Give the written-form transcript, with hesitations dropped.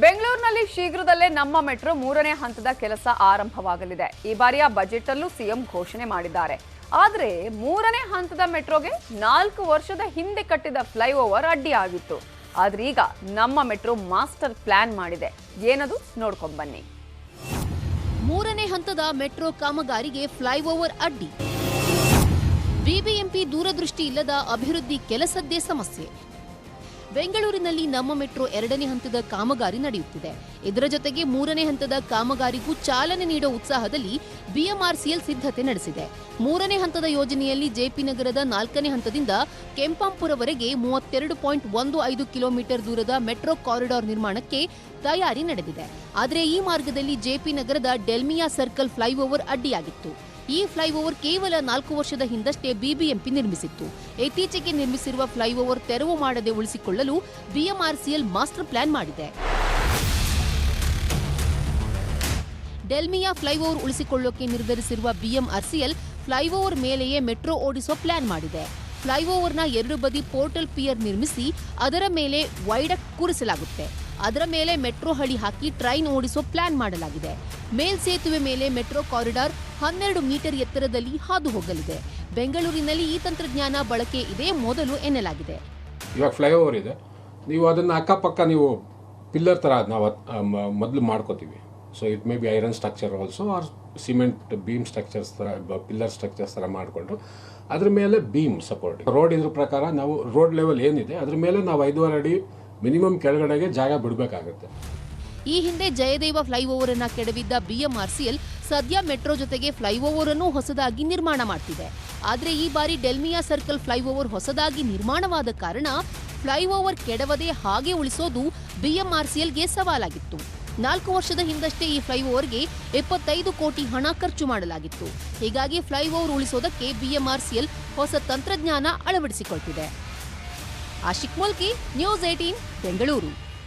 ಬೆಂಗಳೂರಿನಲ್ಲಿ ಶೀಘ್ರದಲ್ಲೇ ನಮ್ಮ ಮೆಟ್ರೋ 3ನೇ ಹಂತದ ಕೆಲಸ ಆರಂಭವಾಗಲಿದೆ. ಈ ಬಾರಿಯ ಬಜೆಟ್ ಅಲ್ಲೂ ಸಿಎಂ ಘೋಷಣೆ ಮಾಡಿದ್ದಾರೆ. ಆದರೆ 3ನೇ ಹಂತದ ಮೆಟ್ರೋಗೆ 4 ವರ್ಷದ ಹಿಂದೆ ಕಟ್ಟಿದ ಫ್ಲೈಓವರ್ ಅಡ್ಡಿಯಾಗಿತ್ತು. ಆದ್ರೆ ಈಗ ನಮ್ಮ ಮೆಟ್ರೋ ಮಾಸ್ಟರ್ ಪ್ಲಾನ್ ಮಾಡಿದೆ. ಏನದು ನೋಡ್ಕೊಂಡು ಬನ್ನಿ. 3ನೇ ಹಂತದ ಮೆಟ್ರೋ ಕಾಮಗಾರಿಗೆ ಫ್ಲೈಓವರ್ ಅಡ್ಡಿ. ಬಿಬಿಎಂಪಿ ದೂರದೃಷ್ಟಿ ಇಲ್ಲದ ಅಭಿವೃದ್ಧಿ ಕೆಲಸದ್ದೇ ಸಮಸ್ಯೆ. ಬೆಂಗಳೂರಿನಲ್ಲಿ ನಮ್ಮ ಮೆಟ್ರೋ 2ನೇ ಹಂತದ ಕಾಮಗಾರಿ ನಡೆಯುತ್ತಿದೆ. ಇದರ ಜೊತೆಗೆ 3ನೇ ಹಂತದ ಕಾಮಗಾರಿಗೂ ಚಾಲನೆ ನೀಡುವ ಉತ್ಸಾಹದಲ್ಲಿ ಬಿಎಂಆರ್ಸಿಎಲ್ ಸಿದ್ಧತೆ ನಡೆಸಿದೆ. 3ನೇ ಹಂತದ ಯೋಜನೆಯಲ್ಲಿ ಜೆಪಿ ನಗರದ 4ನೇ ಹಂತದಿಂದ ಕೆಂಪಾಂಪುರವರೆಗೆ 32.15 ಕಿಲೋಮೀಟರ್ ದೂರದ ಮೆಟ್ರೋ ಕಾರಿಡಾರ್ ನಿರ್ಮಾಣಕ್ಕೆ ತಯಾರಿ ನಡೆದಿದೆ. ಆದರೆ ಈ ಮಾರ್ಗದಲ್ಲಿ ಜೆಪಿ ನಗರದ ಡೆಲ್ಮಿಯಾ ಸರ್ಕಲ್ ಫ್ಲೈಓವರ್ ಅಡ್ಡಿಯಾಗಿತ್ತು. ಈ ಫ್ಲೈಓವರ್ ಕೇವಲ 4 ವರ್ಷದ ಹಿಂದಷ್ಟೇ ಬಿಬಿಎಂಪಿ ನಿರ್ಮಿಸಿತ್ತು. ಇತ್ತೀಚೆಗೆ ನಿರ್ಮಿಸಿರುವ ಫ್ಲೈಓವರ್ ತೆರವು ಮಾಡದೆ ಉಳಿಸಿಕೊಳ್ಳಲು ಬಿಎಂಆರ್ಸಿಎಲ್ ಮಾಸ್ಟರ್ ಪ್ಲಾನ್ ಮಾಡಿದೆ. ಡೆಲ್ಮಿಯಾ ಫ್ಲೈಓವರ್ ಉಳಿಸಿಕೊಳ್ಳೋಕೆ ನಿರ್ಧರಿಸಿರುವ ಬಿಎಂಆರ್ಸಿಎಲ್ ಫ್ಲೈಓವರ್ ಮೇಲೆಯೇ ಮೆಟ್ರೋ ಓಡಿಸೋ ಪ್ಲಾನ್ ಮಾಡಿದೆ. ಫ್ಲೈಓವರ್ನ 2 ಬದಿ ಪೋರ್ಟಲ್ ಪಿಯರ್ ನಿರ್ಮಿಸಿ ಅದರ ಮೇಲೆ ವೈಡಕ್ಟ್ ಕೂರಿಸಲಾಗುತ್ತೆ. ಅದರ ಮೇಲೆ ಮೆಟ್ರೋ ಹಳಿ ಹಾಕಿ ಟ್ರೈನ್ ಓಡಿಸೋ ಪ್ಲಾನ್ ಮಾಡಲಾಗಿದೆ. ಮೇಲ್ಸೇತುವೆ ಮೇಲೆ ಮೆಟ್ರೋ ಕಾರಿಡಾರ್ 12 ಮೀಟರ್ ಎತ್ತರದಲ್ಲಿ ಹಾದು ಹೋಗಲಿದೆ. ಬೆಂಗಳೂರಿನಲ್ಲಿ ಈ ತಂತ್ರಜ್ಞಾನ ಬಳಕೆ ಇದೇ ಮೊದಲು ಎನ್ನಲಾಗಿದೆ. ಇವಾಗ ಫ್ಲೈಓವರ್ ಇದೆ, ನೀವು ಅದನ್ನು ಅಕ್ಕಪಕ್ಕ ನೀವು ಪಿಲ್ಲರ್ ಥರ ನಾವು ಮೊದಲು ಮಾಡ್ಕೋತೀವಿ. So it may be iron structure also or cement beam structures ಥರ ಪಿಲ್ಲರ್ ಸ್ಟ್ರಕ್ಚರ್ಸ್ ಥರ ಮಾಡಿಕೊಂಡು ಅದ್ರ ಮೇಲೆ ಬೀಮ್ ಸಪೋರ್ಟ್. ರೋಡ್ ಇದ್ರ ಪ್ರಕಾರ ನಾವು ರೋಡ್ ಲೆವೆಲ್ ಏನಿದೆ ಅದ್ರ ಮೇಲೆ ನಾವು 5.5 ಅಡಿ ಮಿನಿಮಮ್ ಕೆಳಗಡೆಗೆ ಜಾಗ ಬಿಡಬೇಕಾಗುತ್ತೆ. ಈ ಹಿಂದೆ ಜಯದೇವ ಫ್ಲೈಓವರ್ ಅನ್ನ ಕೆಡವಿದ್ದ ಬಿಎಂಆರ್ಸಿಎಲ್ ಸದ್ಯ ಮೆಟ್ರೋ ಜೊತೆಗೆ ಫ್ಲೈಓವರ್ ಅನ್ನು ಹೊಸದಾಗಿ ನಿರ್ಮಾಣ ಮಾಡ್ತಿದೆ. ಆದರೆ ಈ ಬಾರಿ ಡೆಲ್ಮಿಯಾ ಸರ್ಕಲ್ ಫ್ಲೈಓವರ್ ಹೊಸದಾಗಿ ನಿರ್ಮಾಣವಾದ ಕಾರಣ ಫ್ಲೈಓವರ್ ಕೆಡವದೆ ಹಾಗೆ ಉಳಿಸೋದು ಬಿಎಂಆರ್ಸಿಎಲ್ಗೆ ಸವಾಲಾಗಿತ್ತು. 4 ವರ್ಷದ ಹಿಂದಷ್ಟೇ ಈ ಫ್ಲೈಓವರ್ಗೆ 75 ಕೋಟಿ ಹಣ ಖರ್ಚು ಮಾಡಲಾಗಿತ್ತು. ಹೀಗಾಗಿ ಫ್ಲೈಓವರ್ ಉಳಿಸೋದಕ್ಕೆ ಬಿಎಂಆರ್ಸಿಎಲ್ ಹೊಸ ತಂತ್ರಜ್ಞಾನ ಅಳವಡಿಸಿಕೊಳ್ತಿದೆ. ಆಶಿಕ್ ಮುಲ್ಕಿ, ನ್ಯೂಸ್ 18 ಬೆಂಗಳೂರು.